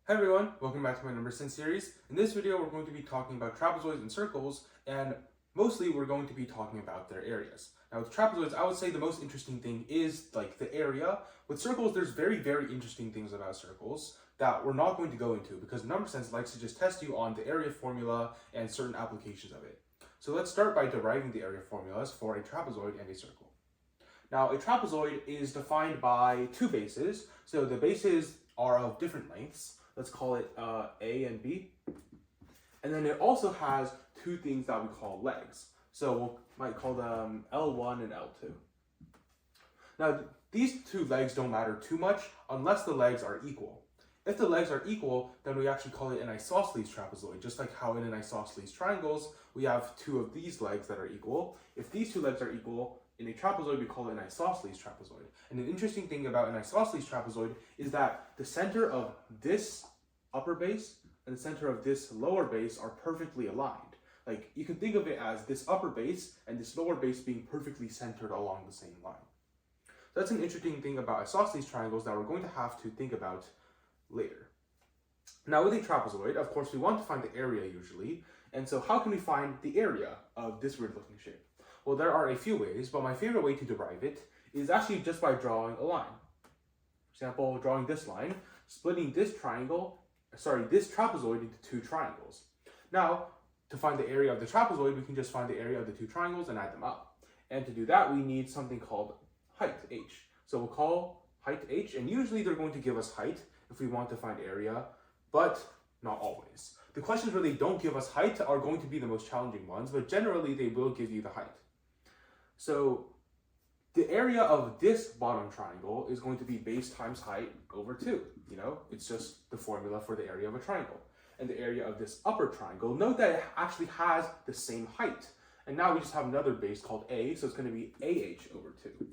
Hi everyone, welcome back to my number sense series. In this video, we're going to be talking about trapezoids and circles, and mostly we're going to be talking about their areas. Now with trapezoids, I would say the most interesting thing is like the area. With circles, there's very interesting things about circles that we're not going to go into because number sense likes to just test you on the area formula and certain applications of it. So let's start by deriving the area formulas for a trapezoid and a circle. Now a trapezoid is defined by two bases, so the bases are of different lengths. Let's call it A and B. And then it also has two things that we call legs. So we might call them L1 and L2. Now, these two legs don't matter too much unless the legs are equal. If the legs are equal, then we actually call it an isosceles trapezoid, just like how in an isosceles triangles, we have two of these legs that are equal. If these two legs are equal, in a trapezoid, we call it an isosceles trapezoid. And an interesting thing about an isosceles trapezoid is that the center of this upper base and the center of this lower base are perfectly aligned. Like, you can think of it as this upper base and this lower base being perfectly centered along the same line. So that's an interesting thing about isosceles triangles that we're going to have to think about later. Now with a trapezoid, of course, we want to find the area usually. And so how can we find the area of this weird looking shape? Well, there are a few ways, but my favorite way to derive it is actually just by drawing a line. For example, drawing this line, splitting this trapezoid into two triangles. Now, to find the area of the trapezoid, we can just find the area of the two triangles and add them up. And to do that, we need something called height, h. So we'll call height h, and usually they're going to give us height if we want to find area, but not always. The questions where they don't give us height are going to be the most challenging ones, but generally they will give you the height. So the area of this bottom triangle is going to be base times height over 2. You know, it's just the formula for the area of a triangle. And the area of this upper triangle, note that it actually has the same height. And now we just have another base called a, so it's going to be AH over 2.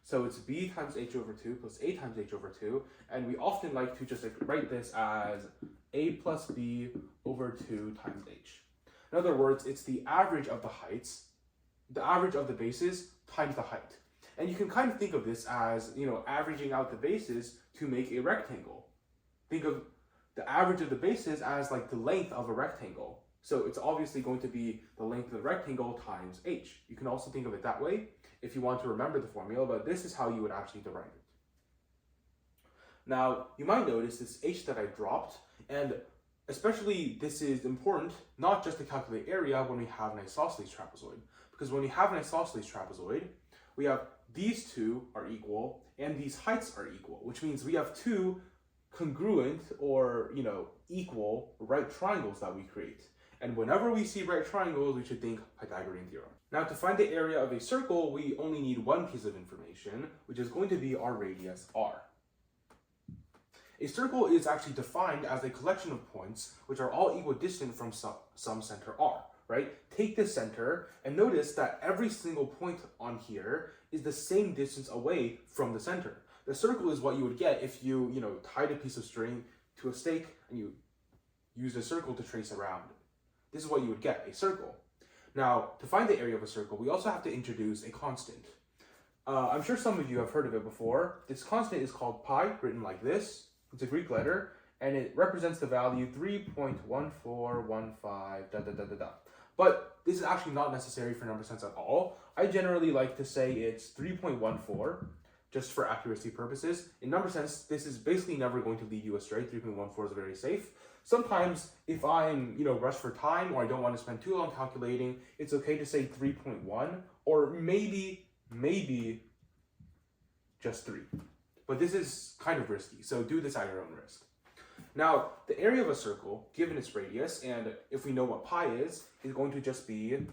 So it's b times h over 2 plus a times h over 2. And we often like to just write this as a plus b over 2 times h. In other words, it's the average of the heights, the average of the bases times the height. And you can kind of think of this as, you know, averaging out the bases to make a rectangle. Think of the average of the bases as like the length of a rectangle. So it's obviously going to be the length of the rectangle times h. You can also think of it that way if you want to remember the formula, but this is how you would actually derive it. Now, you might notice this h that I dropped, and especially this is important not just to calculate area when we have an isosceles trapezoid. Because when we have an isosceles trapezoid, we have these two are equal and these heights are equal, which means we have two congruent or, you know, equal right triangles that we create. And whenever we see right triangles, we should think Pythagorean theorem. Now to find the area of a circle, we only need one piece of information, which is going to be our radius r. A circle is actually defined as a collection of points which are all equidistant from some center r. Right? Take this center and notice that every single point on here is the same distance away from the center. The circle is what you would get if you tied a piece of string to a stake and you used a circle to trace around it. This is what you would get, a circle. Now, to find the area of a circle, we also have to introduce a constant. I'm sure some of you have heard of it before. This constant is called pi, written like this. It's a Greek letter, and it represents the value 3.1415 . But this is actually not necessary for number sense at all. I generally like to say it's 3.14, just for accuracy purposes. In number sense, this is basically never going to lead you astray. 3.14 is very safe. Sometimes, if I'm, rushed for time or I don't want to spend too long calculating, it's okay to say 3.1 or maybe just 3. But this is kind of risky, so do this at your own risk. Now, the area of a circle, given its radius, and if we know what pi is going to just be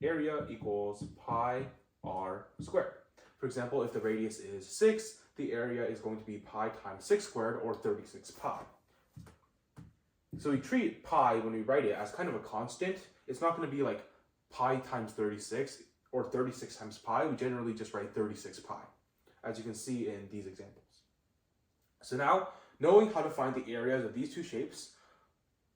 area equals pi r squared. For example, if the radius is 6, the area is going to be pi times 6 squared, or 36 pi. So we treat pi, when we write it, as kind of a constant. It's not going to be like pi times 36 or 36 times pi. We generally just write 36 pi, as you can see in these examples. So now, knowing how to find the areas of these two shapes,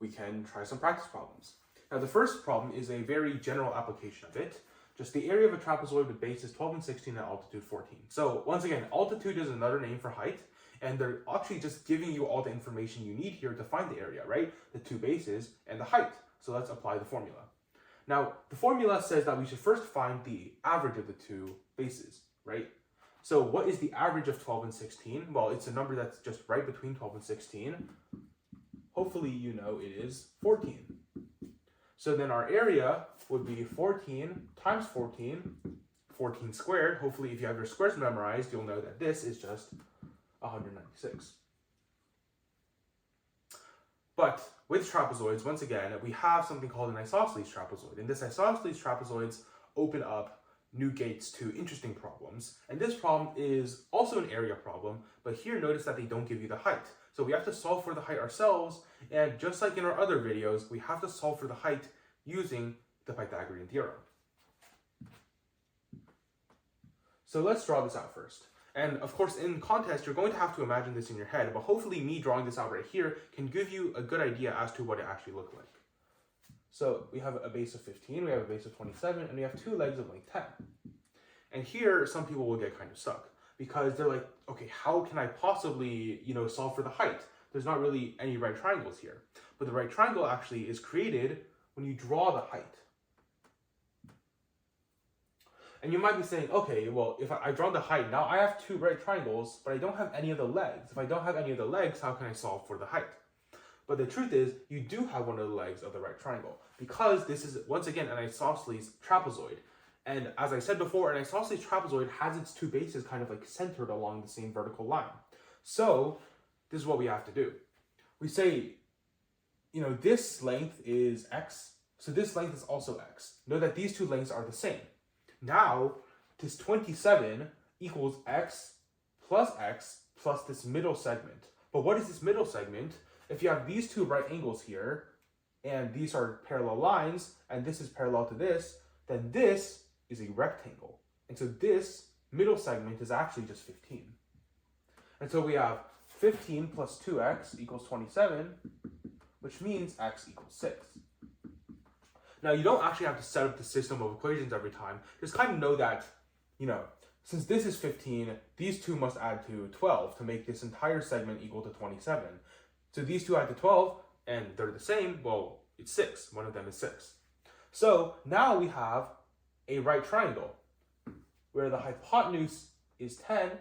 we can try some practice problems. Now the first problem is a very general application of it. Just the area of a trapezoid with bases 12 and 16 and altitude 14. So once again, altitude is another name for height. And they're actually just giving you all the information you need here to find the area, right? The two bases and the height. So let's apply the formula. Now, the formula says that we should first find the average of the two bases, right? So what is the average of 12 and 16? Well, it's a number that's just right between 12 and 16. Hopefully you know it is 14. So then our area would be 14 times 14, 14 squared. Hopefully if you have your squares memorized, you'll know that this is just 196. But with trapezoids, once again, we have something called an isosceles trapezoid. And this isosceles trapezoids open up new gates to interesting problems. And this problem is also an area problem, but here notice that they don't give you the height. So we have to solve for the height ourselves, and just like in our other videos, we have to solve for the height using the Pythagorean theorem. So let's draw this out first. And of course, in contest, you're going to have to imagine this in your head, but hopefully me drawing this out right here can give you a good idea as to what it actually looked like. So we have a base of 15, we have a base of 27, and we have two legs of length 10. And here, some people will get kind of stuck because they're like, okay, how can I possibly, solve for the height? There's not really any right triangles here. But the right triangle actually is created when you draw the height. And you might be saying, okay, well, if I draw the height, now I have two right triangles, but I don't have any of the legs. If I don't have any of the legs, how can I solve for the height? But the truth is, you do have one of the legs of the right triangle, because this is, once again, an isosceles trapezoid. And as I said before, an isosceles trapezoid has its two bases kind of like centered along the same vertical line. So this is what we have to do. We say, this length is x, so this length is also x. Know that these two lengths are the same. Now, this 27 equals x plus this middle segment. But what is this middle segment? If you have these two right angles here, and these are parallel lines, and this is parallel to this, then this is a rectangle. And so this middle segment is actually just 15. And so we have 15 plus 2x equals 27, which means x equals 6. Now, you don't actually have to set up the system of equations every time. Just kind of know that, since this is 15, these two must add to 12 to make this entire segment equal to 27. So these two add to 12, and they're the same. Well, it's 6. One of them is 6. So now we have a right triangle where the hypotenuse is 10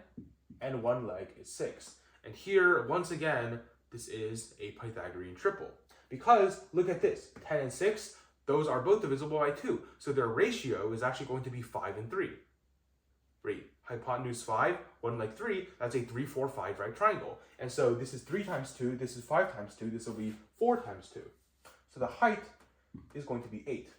and one leg is 6. And here, once again, this is a Pythagorean triple. Because, look at this, 10 and 6, those are both divisible by 2. So their ratio is actually going to be 5 and 3. Right? Hypotenuse 5, one leg 3, that's a 3, 4, 5 right triangle. And so this is 3 times 2, this is 5 times 2, this will be 4 times 2. So the height is going to be 8.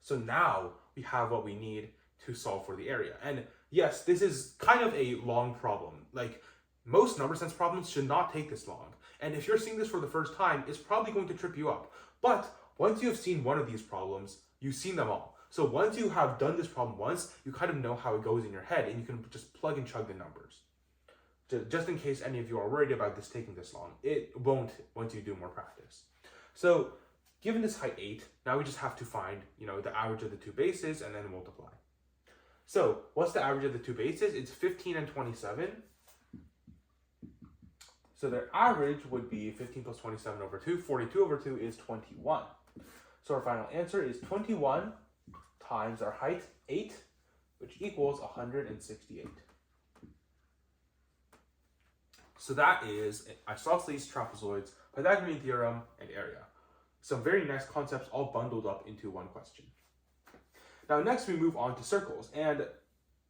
So now we have what we need to solve for the area. And yes, this is kind of a long problem. Like, most number sense problems should not take this long. And if you're seeing this for the first time, it's probably going to trip you up. But once you have seen one of these problems, you've seen them all. So once you have done this problem once, you kind of know how it goes in your head, and you can just plug and chug the numbers. Just in case any of you are worried about this taking this long, it won't once you do more practice. So given this height 8, now we just have to find, the average of the two bases and then multiply. So what's the average of the two bases? It's 15 and 27. So their average would be 15 plus 27 over 2. 42 over 2 is 21. So our final answer is 21 times our height, 8, which equals 168. So that is isosceles trapezoids, Pythagorean theorem, and area. Some very nice concepts all bundled up into one question. Now next we move on to circles, and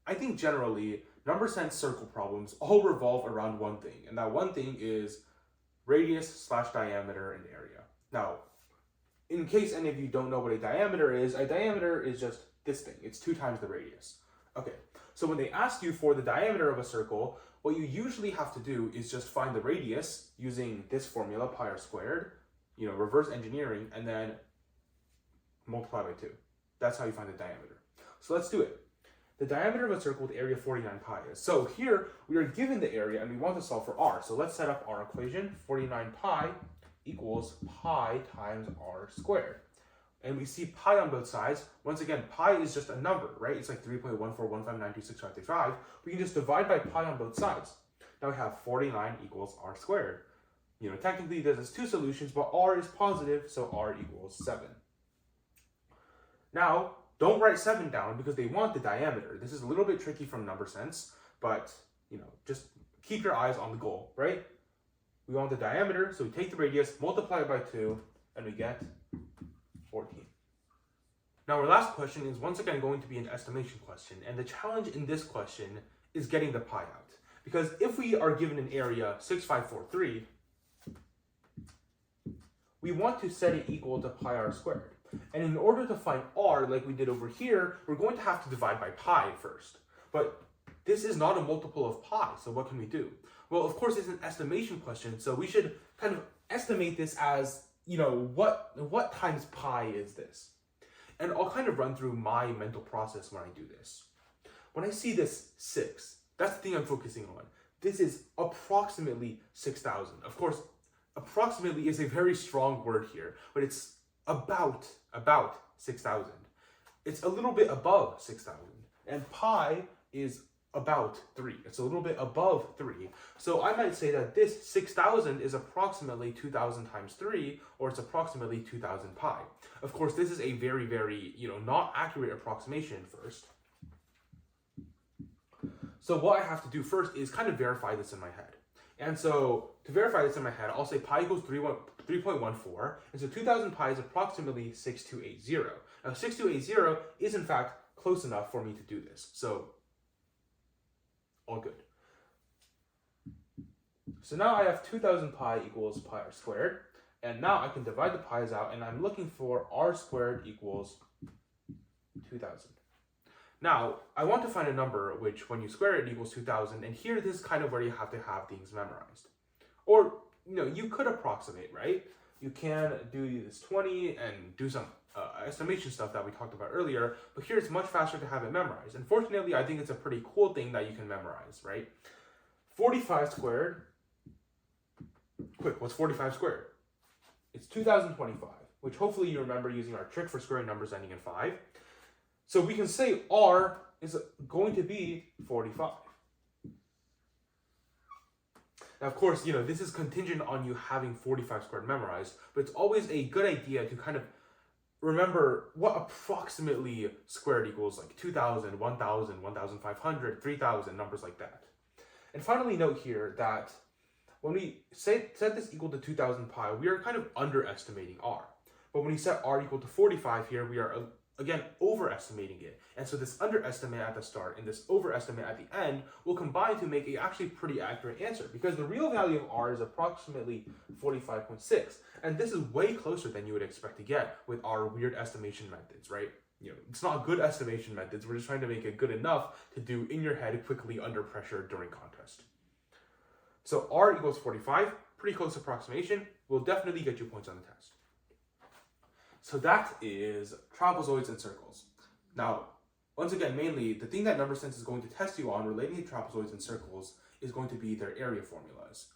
I think generally number sense circle problems all revolve around one thing, and that one thing is radius / diameter and area. Now, in case any of you don't know what a diameter is just this thing. It's 2 times the radius. Okay, so when they ask you for the diameter of a circle, what you usually have to do is just find the radius using this formula, pi r squared, reverse engineering, and then multiply by 2. That's how you find the diameter. So let's do it. The diameter of a circle with area 49 pi is. So here we are given the area and we want to solve for r. So let's set up our equation. 49 pi equals pi times r squared. And we see pi on both sides. Once again, pi is just a number, right? It's like 3.141592655. We can just divide by pi on both sides. Now we have 49 equals r squared. Technically this is two solutions, but r is positive, so r equals 7. Now, don't write 7 down because they want the diameter. This is a little bit tricky from number sense, but, just keep your eyes on the goal, right? We want the diameter, so we take the radius, multiply it by 2, and we get 14. Now our last question is once again going to be an estimation question, and the challenge in this question is getting the pi out. Because if we are given an area 6543, we want to set it equal to pi r squared. And in order to find r, like we did over here, we're going to have to divide by pi first. But this is not a multiple of pi, so what can we do? Well, of course, it's an estimation question, so we should kind of estimate this as, what times pi is this? And I'll kind of run through my mental process when I do this. When I see this 6, that's the thing I'm focusing on. This is approximately 6,000. Of course, approximately is a very strong word here, but it's about 6,000. It's a little bit above 6,000. And pi is about 3. It's a little bit above 3. So I might say that this 6,000 is approximately 2,000 times 3, or it's approximately 2,000 pi. Of course, this is a very, very, not accurate approximation first. So what I have to do first is kind of verify this in my head. And so to verify this in my head, I'll say pi equals 3.14. And so 2,000 pi is approximately 6280. Now 6280 is in fact close enough for me to do this. So all good. So now I have 2,000 pi equals pi r squared. And now I can divide the pi's out, and I'm looking for r squared equals 2,000. Now, I want to find a number which, when you square it, equals 2,000, and here this is kind of where you have to have things memorized. Or, you could approximate, right? You can do this 20 and do some estimation stuff that we talked about earlier, but here it's much faster to have it memorized. And fortunately, I think it's a pretty cool thing that you can memorize, right? 45 squared, quick, what's 45 squared? It's 2,025, which hopefully you remember using our trick for squaring numbers ending in 5. So we can say r is going to be 45. Now, of course, this is contingent on you having 45 squared memorized, but it's always a good idea to kind of remember what approximately squared equals, like 2,000, 1,000, 1,500, 3,000, numbers like that. And finally note here that when we set this equal to 2,000 pi, we are kind of underestimating r. But when we set r equal to 45 here, we are again overestimating it. And so this underestimate at the start and this overestimate at the end will combine to make a actually pretty accurate answer, because the real value of r is approximately 45.6. And this is way closer than you would expect to get with our weird estimation methods, right? It's not good estimation methods. We're just trying to make it good enough to do in your head quickly under pressure during contest. So r equals 45, pretty close approximation, will definitely get you points on the test. So that is trapezoids and circles. Now, once again, mainly, the thing that number sense is going to test you on relating to trapezoids and circles is going to be their area formulas.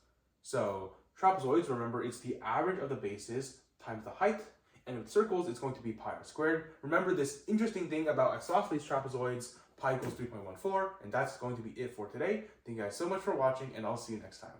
So trapezoids, remember, it's the average of the bases times the height, and with circles, it's going to be pi r squared. Remember this interesting thing about isosceles trapezoids, pi equals 3.14, and that's going to be it for today. Thank you guys so much for watching, and I'll see you next time.